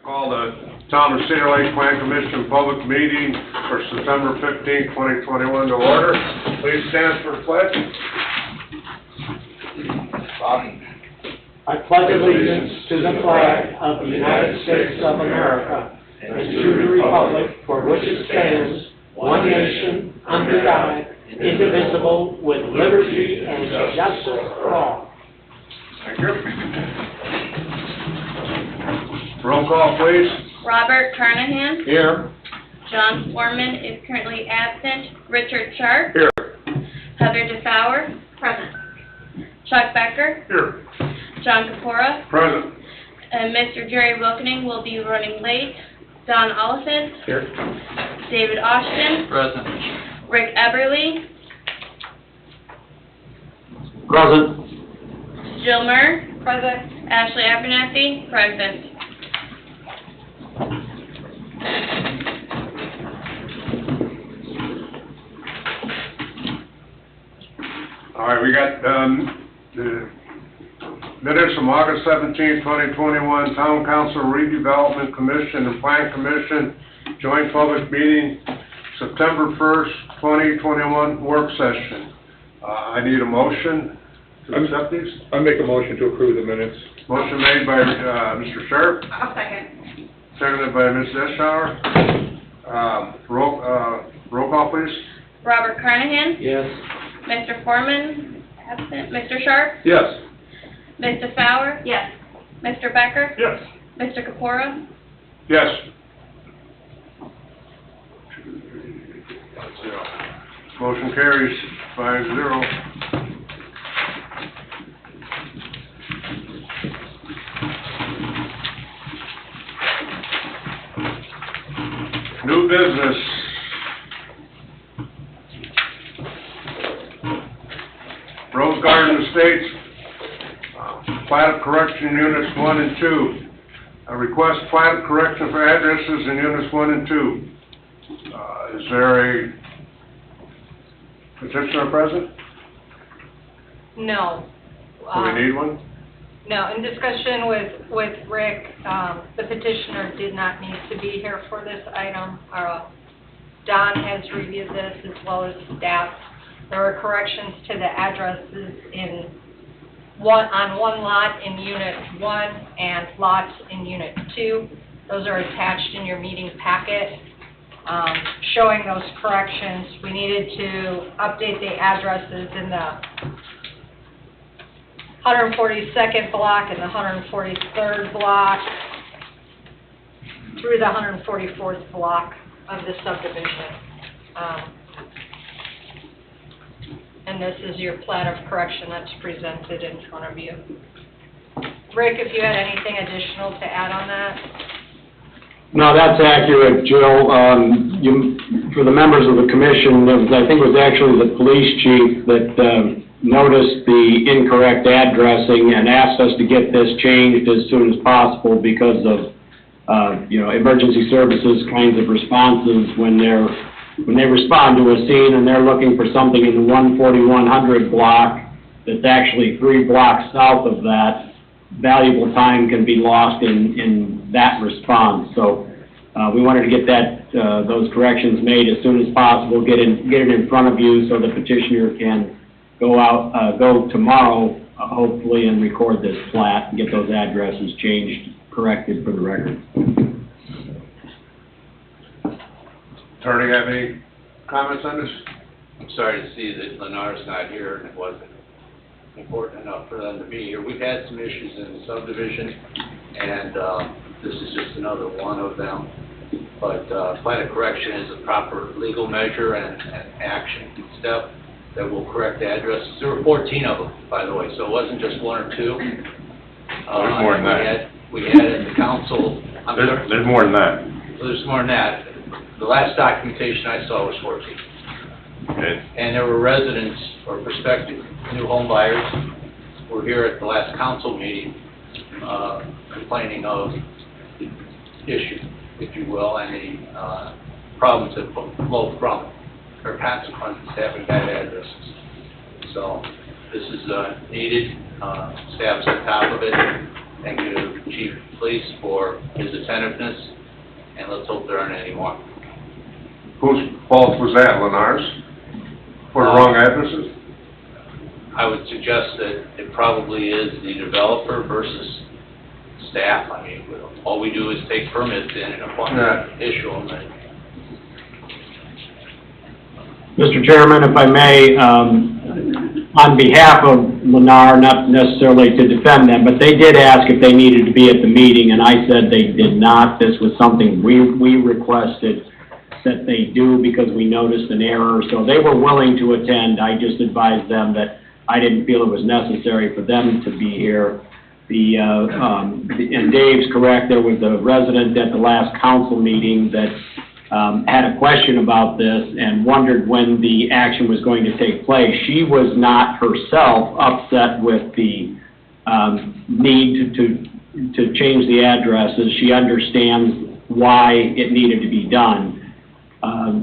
Call the Town of Cedar Lake Plan Commission public meeting for September 15th, 2021 to order. Please stand for the pledge. I pledge allegiance to the flag of the United States of America and to the republic for which it stands, one nation, under God, indivisible, with liberty and justice for all. Thank you. Roll call, please. Robert Carnahan. Here. John Foreman is currently absent. Richard Sharp. Here. Heather DeFauer. Present. Chuck Becker. Here. John Kapora. Present. And Mr. Jerry Wilkening will be running late. Don Oliphant. Here. David Austin. Present. Rick Eberly. Present. Jill Murr. Present. Ashley Abernathy. Present. All right, we got the minutes from August 17th, 2021, Town Council Redevelopment Commission and Plan Commission joint public meeting, September 1st, 2021 work session. I need a motion to accept these. I make a motion to approve the minutes. Motion made by Mr. Sharp, I'll second. seconded by Ms. Eschauer. Roll call, please. Robert Carnahan. Yes. Mr. Foreman, absent. Mr. Sharp. Yes. Ms. DeFauer. Yes. Mr. Becker. Yes. Mr. Kapora. Yes. Motion carries 5-0. New business. Rose Garden Estates, plat of correction units 1 and 2. A request plat of correction for addresses in units 1 and 2. Is there a petitioner present? No. Do we need one? No, in discussion with Rick, the petitioner did not need to be here for this item. Don has reviewed this as well as staff. There are corrections to the addresses on one lot in Unit 1 and lots in Unit 2. Those are attached in your meeting packet. Showing those corrections, we needed to update the addresses in the 142nd block and the 143rd block through the 144th block of the subdivision. And this is your plat of correction that's presented in front of you. Rick, if you had anything additional to add on that? No, that's accurate, Jill. For the members of the commission, I think it was actually the police chief that noticed the incorrect addressing and asked us to get this changed as soon as possible because of, emergency services kinds of responses when they respond to a scene and they're looking for something in the 14100 block that's actually 3 blocks south of that. Valuable time can be lost in that response. So we wanted to get those corrections made as soon as possible, get it in front of you so the petitioner can go tomorrow, hopefully, and record this plat and get those addresses changed, corrected for the record. Attorney, have any comments on this? I'm sorry to see that Lennar's not here and it wasn't important enough for them to be here. We've had some issues in the subdivision, and this is just another one of them. But plat of correction is a proper legal measure and action step that will correct addresses. There were 14 of them, by the way, so it wasn't just 1 or 2. There's more than that. We had at the council. There's more than that. There's more than that. The last documentation I saw was 14. Okay. And there were residents or prospective new home buyers who were here at the last council meeting complaining of the issue, if you will, and the problems that flow from or consequences to having bad addresses. So this is needed. Staff's on top of it, thank you to Chief of Police for his attentiveness, and let's hope there aren't any more. Whose fault was that, Lennar's? For the wrong addresses? I would suggest that it probably is the developer versus staff. I mean, all we do is take permits in and issue them, and Mr. Chairman, if I may, on behalf of Lennar, not necessarily to defend them, but they did ask if they needed to be at the meeting, and I said they did not. This was something we requested that they do because we noticed an error, so they were willing to attend. I just advised them that I didn't feel it was necessary for them to be here. And Dave's correct, there was a resident at the last council meeting that had a question about this and wondered when the action was going to take place. She was not herself upset with the need to change the addresses. She understands why it needed to be done.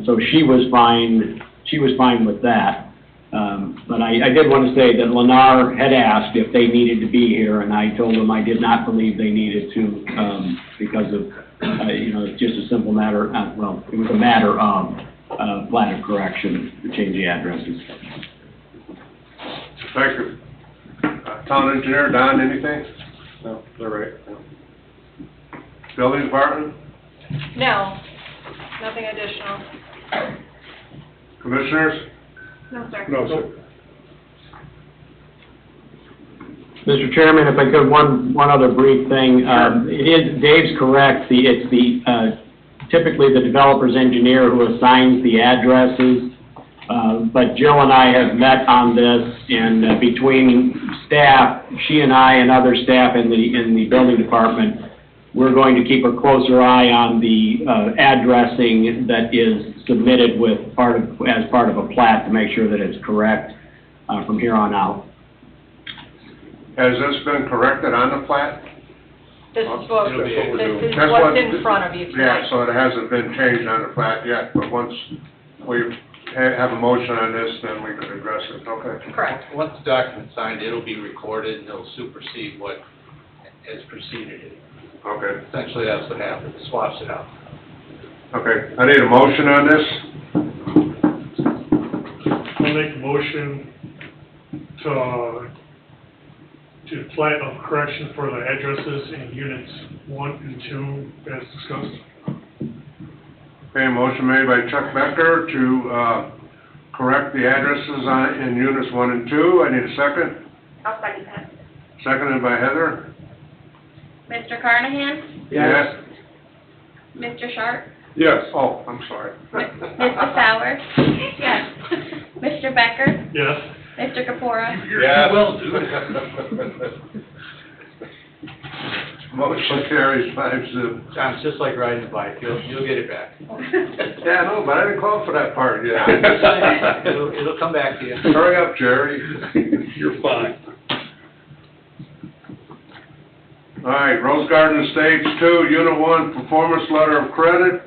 So she was fine with that. But I did want to say that Lennar had asked if they needed to be here, and I told them I did not believe they needed to, because of, it's just a simple matter, well, it was a matter of, plat of correction to change the addresses. Thank you. Town engineer, Don, anything? No, they're right. Building department? No, nothing additional. Commissioners? No, sir. No, sir. Mr. Chairman, if I could, one other brief thing. Dave's correct, it's typically the developer's engineer who assigns the addresses, but Jill and I have met on this, and between staff, she and I and other staff in the building department, we're going to keep a closer eye on the addressing that is submitted as part of a plat to make sure that it's correct from here on out. Has this been corrected on the plat? This is what, It'll be- this is That's what's in front of you Yeah, tonight. so it hasn't been changed on the plat yet, but once we have a motion on this, then we could address it, okay? Correct. once the document's signed, it'll be recorded, and it'll supersede what has preceded it. Okay, Essentially, that's what happens, swaps it out. okay, I need a motion on this. I'll make a motion to plat of correction for the addresses in units 1 and 2 as discussed. Okay, motion made by Chuck Becker to, correct the addresses in units 1 and 2. I need a second. I'll second that. Seconded by Heather. Mr. Carnahan? Yes. Mr. Sharp? Yes. Oh, I'm sorry. Mrs. Sauer? Yes. Mr. Becker? Yes. Mr. Kapura? Yes. Well, dude. Motion carries 5-0. John, it's just like riding a bike, you'll get it back. Yeah, no, but I didn't call for that part yet. It'll come back to you. Hurry up, Jerry. You're fine. All right, Rose Garden Estates 2, Unit 1, Performance Letter of Credit.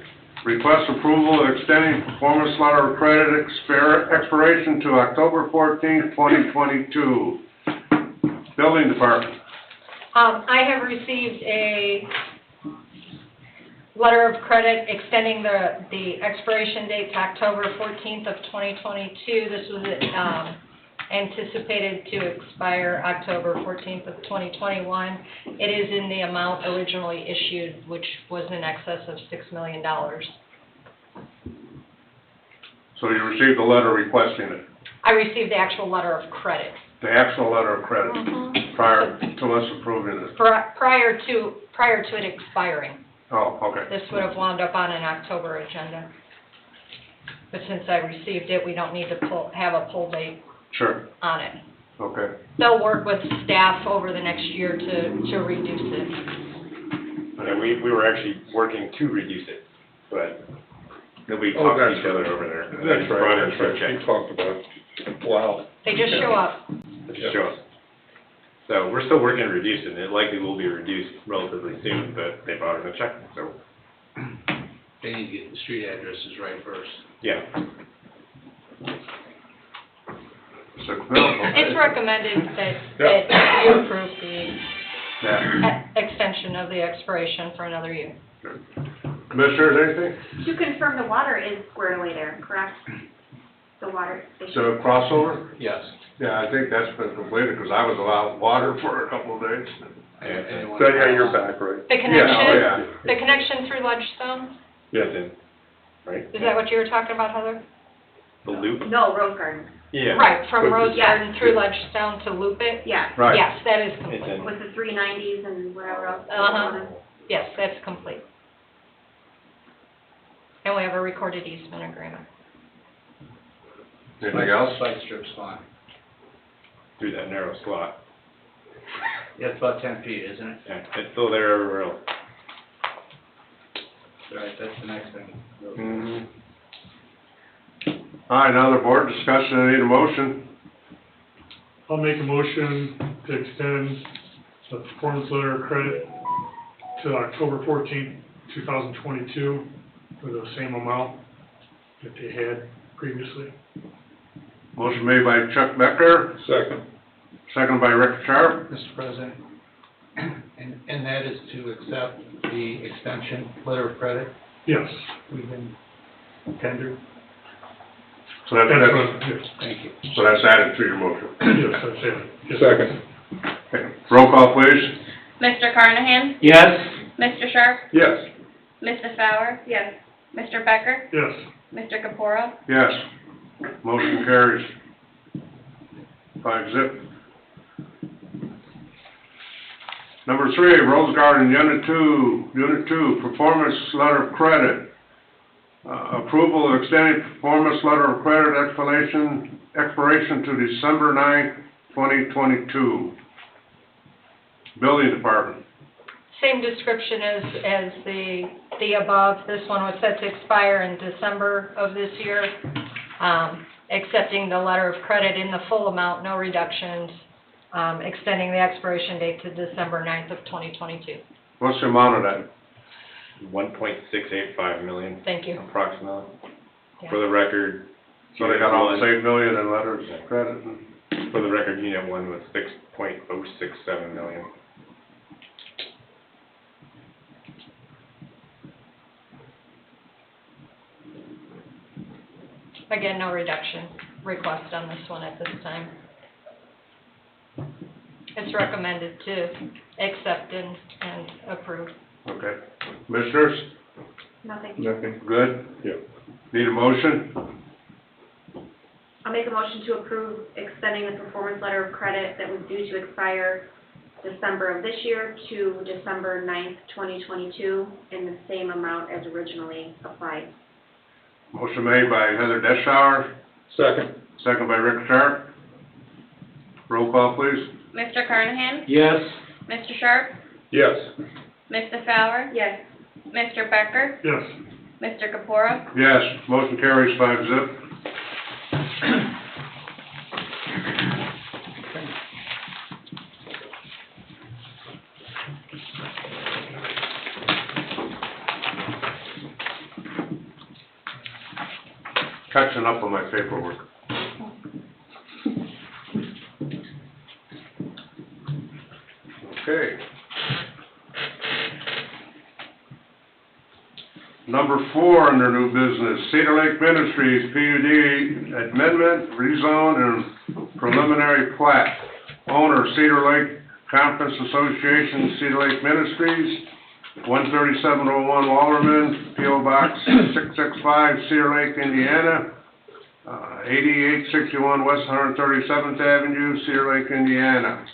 Request approval of extending Performance Letter of Credit expiration to October 14th, 2022. Building Department. I have received a letter of credit extending the expiration date to October 14th of 2022. This was anticipated to expire October 14th of 2021. It is in the amount originally issued, which was in excess of $6 million. So you received a letter requesting it, I received the actual letter of credit. the actual letter of credit, Mhm. prior to us approving it. Prior to it expiring. Oh, okay. This would have wound up on an October agenda. But since I received it, we don't need to have a pull date Sure, on it. okay. They'll work with staff over the next year to reduce it. And we were actually working to reduce it, but nobody Oh, talked to that's each other right. over there. That's Brought right, in that's for a right. check. We talked about it. Wow. They just show up. to show us. So we're still working to reduce it, and it likely will be reduced relatively soon, but they brought in a check, so, They need to get the street addresses right first. yeah. 6 mil. It's recommended that you approve Yeah. extension of the expiration for another year. Commissioners, anything? To confirm, the water is squared away there, correct? The water station? So crossover? Yes. Yeah, I think that's been completed, because I was without water for a couple of days. Anyone- So, yeah, you're back, right? The Yeah, connection, oh, yeah. the connection through Ledgestone, Yeah, then, right? is that what you were talking about, Heather? The loop? No, Rose Garden. Yeah. Right, from But- Rose Yeah. Garden through Ledgestone to loop it? Yeah, Right. Yes, that is It's complete. in, with the 390s and whatever else. Uh-huh. Yes, that's complete. And we have a recorded easement agreement. Anything else? Side strip's fine. through that narrow slot. Yeah, it's about 10 feet, isn't it? Yeah, it's still there everywhere else. Right, that's the next thing. Mhm. All right, now the board discussion, I need a motion. I'll make a motion to extend the performance letter of credit to October 14th, 2022, for the same amount that they had previously. Motion made by Chuck Becker, Second. seconded by Rick Sharp. Mr. President, and that is to accept the extension letter of credit Yes. we've been tendered. So that's, Yes, Thank you. so that's added to your motion. yes, that's it. Yes. Second. Okay. Roll call, please. Mr. Carnahan? Yes. Mr. Sharp? Yes. Mrs. Fowler? Yes. Mr. Becker? Yes. Mr. Capora? Yes. Motion carries. 5-0. Number 3, Rose Garden, Unit 2, Performance Letter of Credit. Approval of extended performance letter of credit expiration to December 9th, 2022. Building Department. Same description as the above. This one was set to expire in December of this year. Accepting the letter of credit in the full amount, no reductions, extending the expiration date to December 9th of 2022. What's the amount of that? 1.685 million Thank you. approximately. Yeah. For the record. So they got all Unit the same million in letters of credit. one- For the record, Unit 1 was 6.067 million. Again, no reduction request on this one at this time. It's recommended to accept and approve. Okay. Commissioners, Nothing. Nothing. good? Yep. Need a motion? I'll make a motion to approve extending the performance letter of credit that was due to expire December of this year to December 9th, 2022, in the same amount as originally applied. Motion made by Heather Deschauer, Second. second by Rick Sharp. Roll call, please. Mr. Carnahan? Yes. Mr. Sharp? Yes. Mrs. Fowler? Yes. Mr. Becker? Yes. Mr. Capora? Yes, motion carries 5-0. Catching up on my paperwork. Okay. Number 4 under new business, Cedar Lake Ministries, PUD amendment, rezone, and preliminary plat. Owner, Cedar Lake Conference Association, Cedar Lake Ministries, 13701 Wallerman, P.O. Box 665, Cedar Lake, Indiana, 8861 West 137th Avenue, Cedar Lake, Indiana.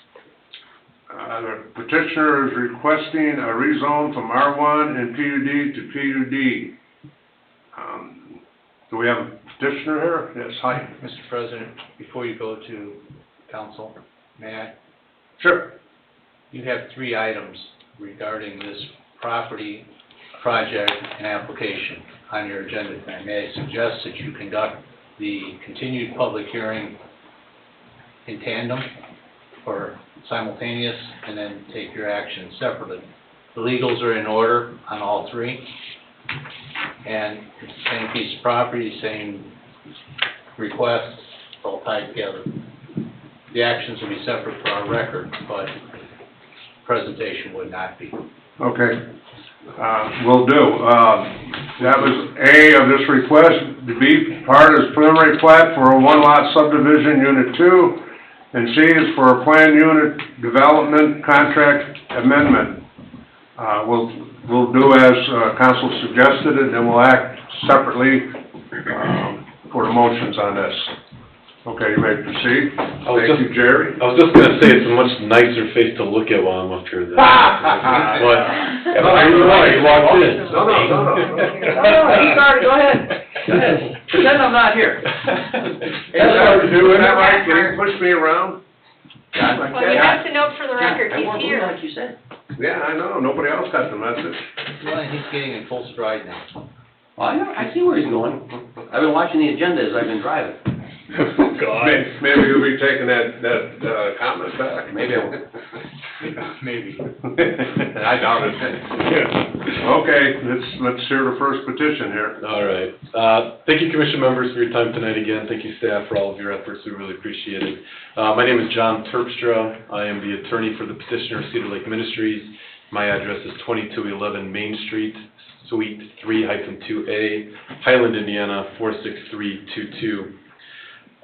The petitioner is requesting a rezone from R1 and PUD to PUD. Do we have a petitioner here? Yes, hi. Mr. President, before you go to council, may I? Sure. You have 3 items regarding this property, project, and application on your agenda tonight. May I suggest that you conduct the continued public hearing in tandem or simultaneous, and then take your action separately. The legals are in order on all 3, and it's the same piece of property, same request, all tied together. The actions will be separate for our record, but presentation would not be. Okay, will do. That was A of this request, the B part is preliminary plat for a one-lot subdivision, Unit 2, and C is for a planned unit development contract amendment. We'll do as council suggested, and then we'll act separately for the motions on this. Okay, you may proceed. Thank you, Jerry. I was just gonna say, it's a much nicer face to look at while I'm up here than. But, you walked in. No. Sorry, go ahead. Pretend I'm not here. Is that right? Can you push me around? Well, you have to note for the record, he's here. Like you said. Yeah, I know, nobody else got the message. Well, he's getting in full stride now. I see where he's going. I've been watching the agenda as I've been driving. God. Maybe you'll be taking that comment back. Maybe I will. Maybe. I doubt it. Okay, let's hear the first petition here. All right. Thank you, commission members, for your time tonight again. Thank you, staff, for all of your efforts. We really appreciate it. My name is John Terpstra. I am the attorney for the petitioner of Cedar Lake Ministries. My address is 2211 Main Street, Suite 3-2A, Highland, Indiana, 46322.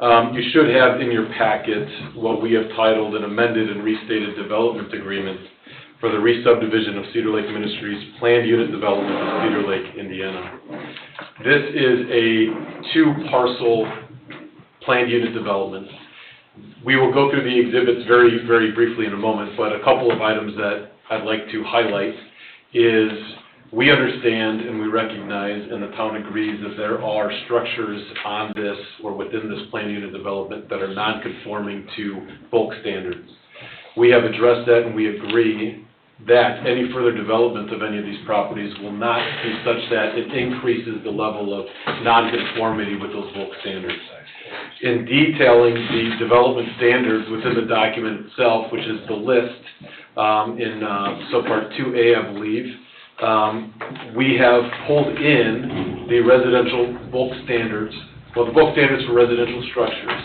You should have in your packet what we have titled an amended and restated development agreement for the re-subdivision of Cedar Lake Ministries planned unit development in Cedar Lake, Indiana. This is a 2-parcel planned unit development. We will go through the exhibits very, very briefly in a moment, but a couple of items that I'd like to highlight is we understand and we recognize, and the town agrees, that there are structures on this or within this planned unit development that are non-conforming to bulk standards. We have addressed that, and we agree that any further development of any of these properties will not be such that it increases the level of non-conformity with those bulk standards. In detailing the development standards within the document itself, which is the list in subpart 2A, I believe, we have pulled in the residential bulk standards, well, the bulk standards for residential structures,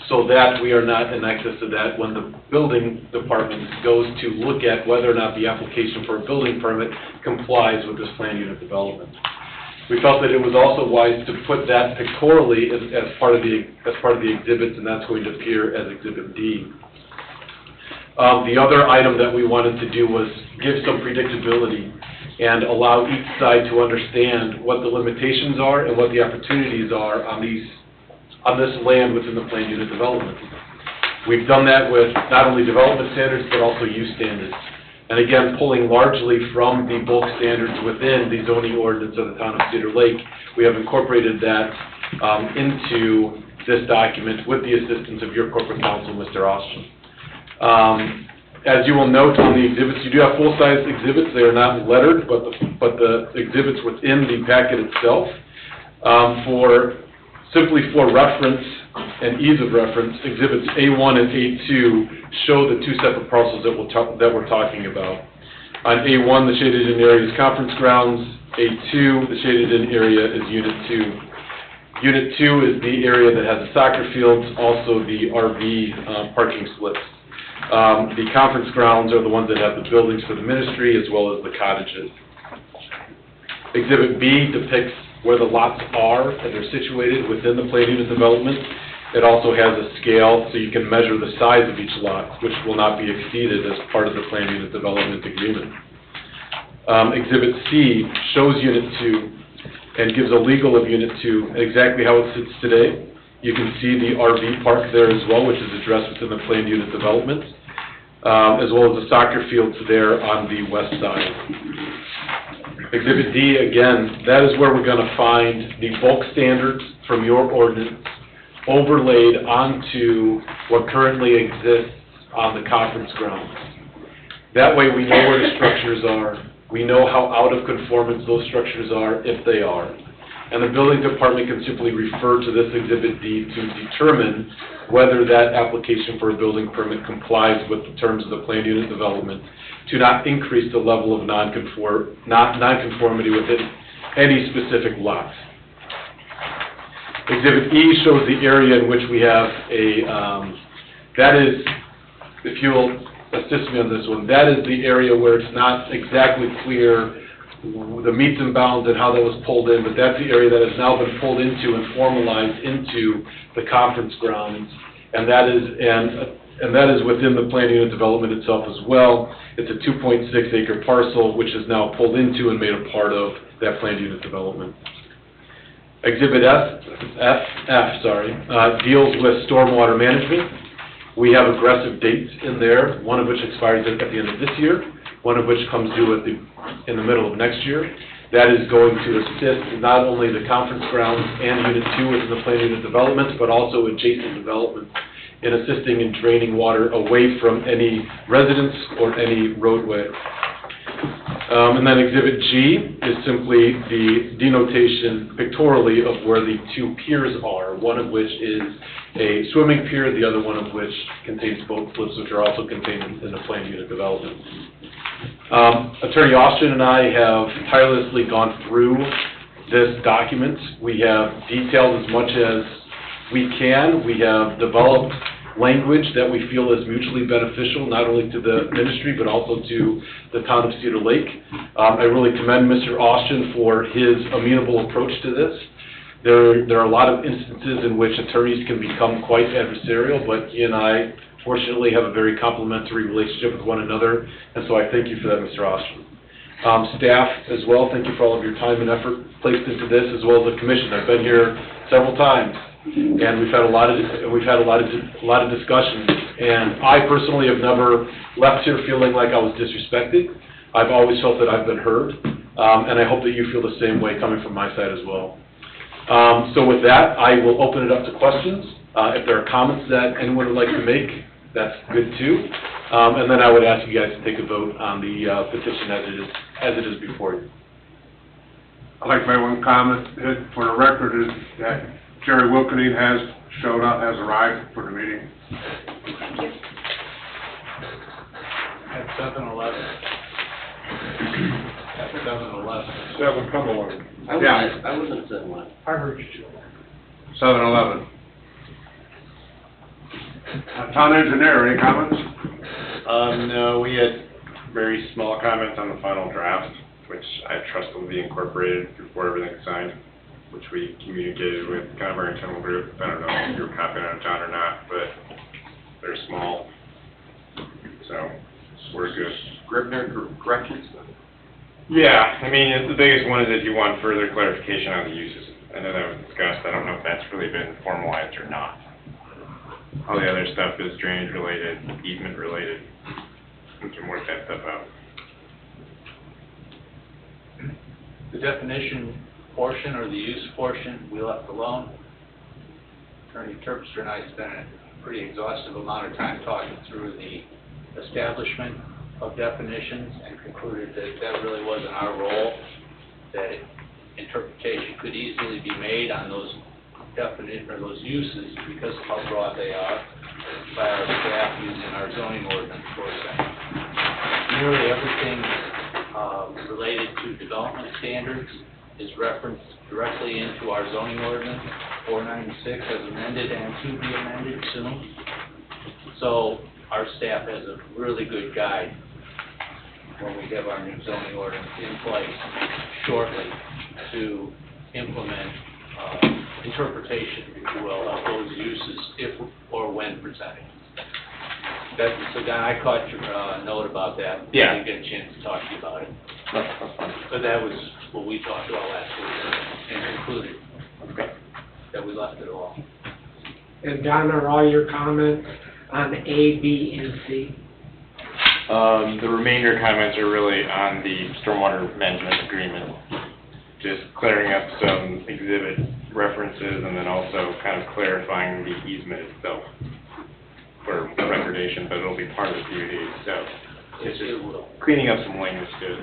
so that we are not in excess of that when the building department goes to look at whether or not the application for a building permit complies with this planned unit development. We felt that it was also wise to put that pictorially as part of the exhibits, and that's going to appear as Exhibit D. The other item that we wanted to do was give some predictability and allow each side to understand what the limitations are and what the opportunities are on this land within the planned unit development. We've done that with not only development standards, but also use standards. And again, pulling largely from the bulk standards within the zoning ordinance of the town of Cedar Lake, we have incorporated that into this document with the assistance of your corporate counsel, Mr. Austin. As you will note on the exhibits, you do have full-size exhibits. They are not lettered, but the exhibits within the packet itself, simply for reference and ease of reference, exhibits A1 and A2 show the 2 separate parcels that we're talking about. On A1, the shaded in area is conference grounds. A2, the shaded in area is Unit 2. Unit 2 is the area that has the soccer fields, also the RV parking slips. The conference grounds are the ones that have the buildings for the ministry as well as the cottages. Exhibit B depicts where the lots are and they're situated within the planned unit development. It also has a scale so you can measure the size of each lot, which will not be exceeded as part of the planned unit development agreement. Exhibit C shows Unit 2 and gives a legal of Unit 2 and exactly how it sits today. You can see the RV park there as well, which is addressed within the planned unit development, as well as the soccer fields there on the west side. Exhibit D, again, that is where we're going to find the bulk standards from your ordinance overlaid onto what currently exists on the conference grounds. That way we know where the structures are, we know how out of conformance those structures are, if they are. And the building department can simply refer to this Exhibit D to determine whether that application for a building permit complies with the terms of the planned unit development to not increase the level of non-conformity within any specific lot. Exhibit E shows the area in which we have that is, if you'll assist me on this one. That is the area where it's not exactly clear the meets and bounds and how that was pulled in, but that's the area that has now been pulled into and formalized into the conference grounds. And that is within the planned unit development itself as well. It's a 2.6 acre parcel, which is now pulled into and made a part of that planned unit development. Exhibit F, deals with stormwater management. We have aggressive dates in there, one of which expires at the end of this year, one of which comes due in the middle of next year. That is going to assist not only the conference grounds and Unit 2 within the planned unit development, but also adjacent developments in assisting in draining water away from any residence or any roadway. And then Exhibit G is simply the denotation pictorially of where the two piers are, one of which is a swimming pier, the other one of which contains boat slips, which are also contained in the planned unit development. Attorney Austin and I have tirelessly gone through this document. We have detailed as much as we can. We have developed language that we feel is mutually beneficial, not only to the ministry, but also to the town of Cedar Lake. I really commend Mr. Austin for his amenable approach to this. There are a lot of instances in which attorneys can become quite adversarial, but he and I fortunately have a very complimentary relationship with one another, and so I thank you for that, Mr. Austin. Staff as well, thank you for all of your time and effort placed into this, as well as the commission. I've been here several times, and we've had a lot of discussions. And I personally have never left here feeling like I was disrespected. I've always felt that I've been heard, and I hope that you feel the same way coming from my side as well. So with that, I will open it up to questions. If there are comments that anyone would like to make, that's good too. And then I would ask you guys to take a vote on the petition as it is before you. I'd like to make one comment for the record is that Jerry Wilkening has showed up, has arrived for the meeting. At 7:11. At 7:11. 7:11. I wasn't saying what. I heard you, Joe. 7:11. Town engineer, any comments? No, we had very small comments on the final draft, which I trust will be incorporated before everything's signed, which we communicated with kind of our internal group. I don't know if you were copied on it, John, or not, but they're small, so we're good. Scrivener corrections? Yeah, I mean, the biggest one is that you want further clarification on the uses. I know that was discussed. I don't know if that's really been formalized or not. All the other stuff is drainage related, easement related. We can work that stuff out. The definition portion or the use portion, we left alone. Attorney Terpstra and I spent a pretty exhaustive amount of time talking through the establishment of definitions and concluded that that really wasn't our role, that interpretation could easily be made on those those uses because of how broad they are by our staff using our zoning ordinance for example. Nearly everything related to development standards is referenced directly into our zoning ordinance, 496 as amended and to be amended soon. So our staff has a really good guide when we have our new zoning ordinance in place shortly to implement interpretation, if you will, of those uses if or when presented. So Don, I caught your note about that. Yeah. I didn't get a chance to talk to you about it. But that was what we talked about last week and concluded that we left it all. And Don, are all your comments on A, B, and C? The remainder comments are really on the stormwater management agreement, just clearing up some exhibit references and then also kind of clarifying the easement itself for recordation, but it'll be part of the PUD, so it's just cleaning up some language to it.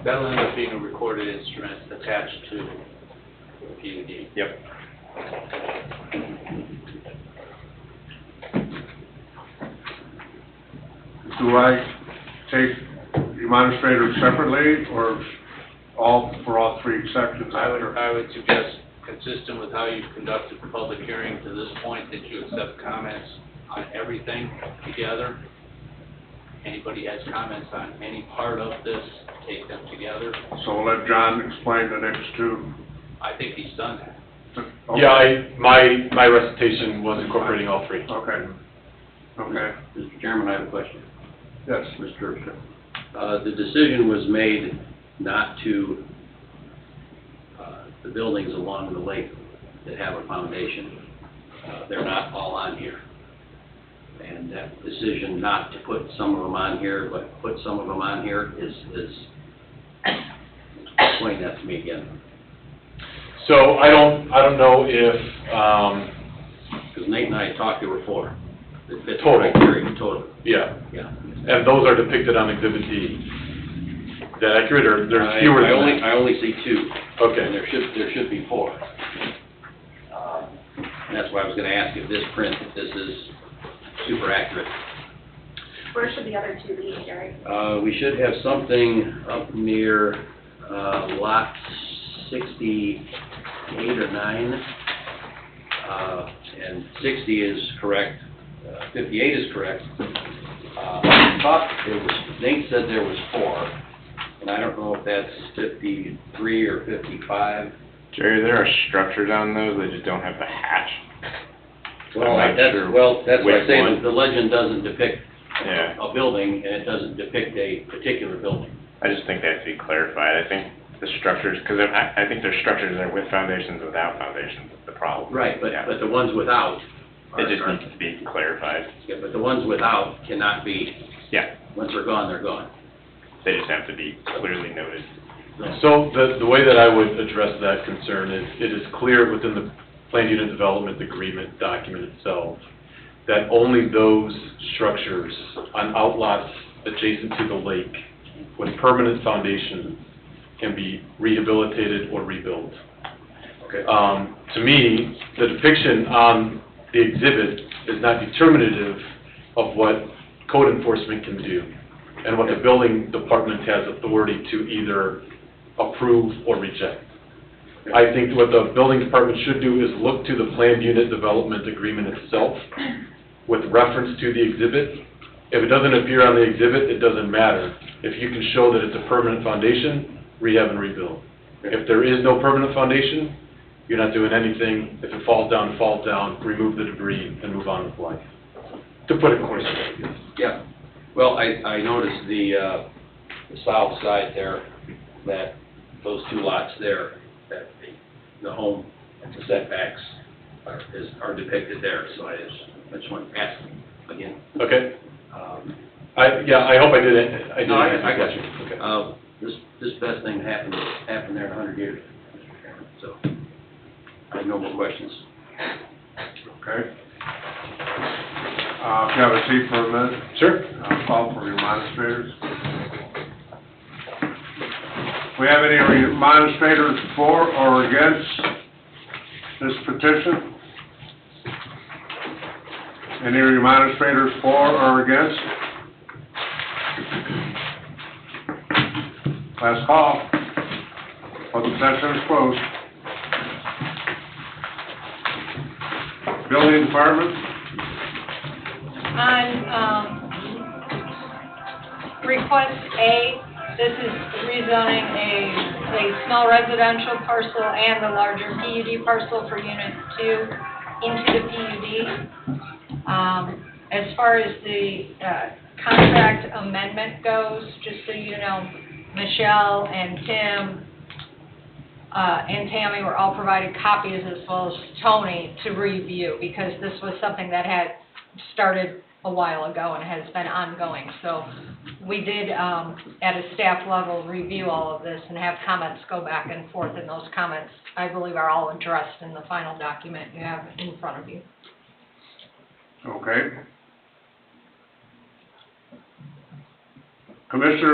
That'll end up being a recorded instrument attached to the PUD. Yep. Do I take the administrator separately or for all three sections after? I would suggest, consistent with how you've conducted the public hearing to this point, that you accept comments on everything together. Anybody has comments on any part of this, take them together. So we'll let John explain the next two. I think he's done that. Okay. Yeah, my recitation was incorporating all three. Okay. Okay. Mr. Chairman, I have a question. Yes. Mr. Terpstra. The decision was made not to, the buildings along the lake that have a foundation, they're not all on here. And that decision not to put some of them on here, but put some of them on here is explain that to me again. So I don't know if, Because Nate and I talked, there were 4. That fit the Total. criteria, total. yeah, Yeah. and those are depicted on Exhibit D. Is that accurate, or there's fewer than that? I only see 2. Okay. And there should be 4. And that's why I was gonna ask if this print, if this is super accurate. Where should the other two be, Jerry? We should have something up near, lot 68 or 9. And 60 is correct, 58 is correct. I thought Nate said there was 4, and I don't know if that's 53 or 55. Jerry, there are structures on those, they just don't have the hatch. Well, I'm not that's, sure well, that's what I which say, one. the legend doesn't depict Yeah, a building, and it doesn't depict a particular building. I just think that has to be clarified. I think the structures, because I think there's structures there with foundations, without foundations, is the problem. Right, but, Yeah. but the ones without are, It just needs to be clarified. yeah, but the ones without cannot be, Yeah, once they're gone, they're gone. they just have to be clearly noted. So the way that I would address that concern is, it is clear within the planned unit development agreement document itself that only those structures on outlots adjacent to the lake with permanent foundation can be rehabilitated or rebuilt. Okay. To me, the depiction on the exhibit is not determinative of what code enforcement can do and what the building department has authority to either approve or reject. I think what the building department should do is look to the planned unit development agreement itself with reference to the exhibit. If it doesn't appear on the exhibit, it doesn't matter. If you can show that it's a permanent foundation, rehab and rebuild. If there is no permanent foundation, you're not doing anything. If it falls down, remove the debris and move on with life. To put it coarsely, I guess. Yeah. Well, I noticed the south side there, that those 2 lots there, that the home and the setbacks are depicted there, so I just want to ask again. Okay. I hope I did it. No, I got you. Okay. This best thing happened there in 100 years, so I have no more questions. Okay. If you have a seat for a minute, Sure. I'll call for the administrators. We have any administrators for or against this petition? Any administrators for or against? Last call. Public session is closed. Building department? On, request A, this is rezoning a small residential parcel and the larger PUD parcel for Unit 2 into the PUD. As far as the contract amendment goes, just so you know, Michelle and Tim and Tammy were all provided copies, as well as Tony, to review, because this was something that had started a while ago and has been ongoing. So we did, at a staff level, review all of this and have comments go back and forth, and those comments, I believe, are all addressed in the final document you have in front of you. Okay. Commissioner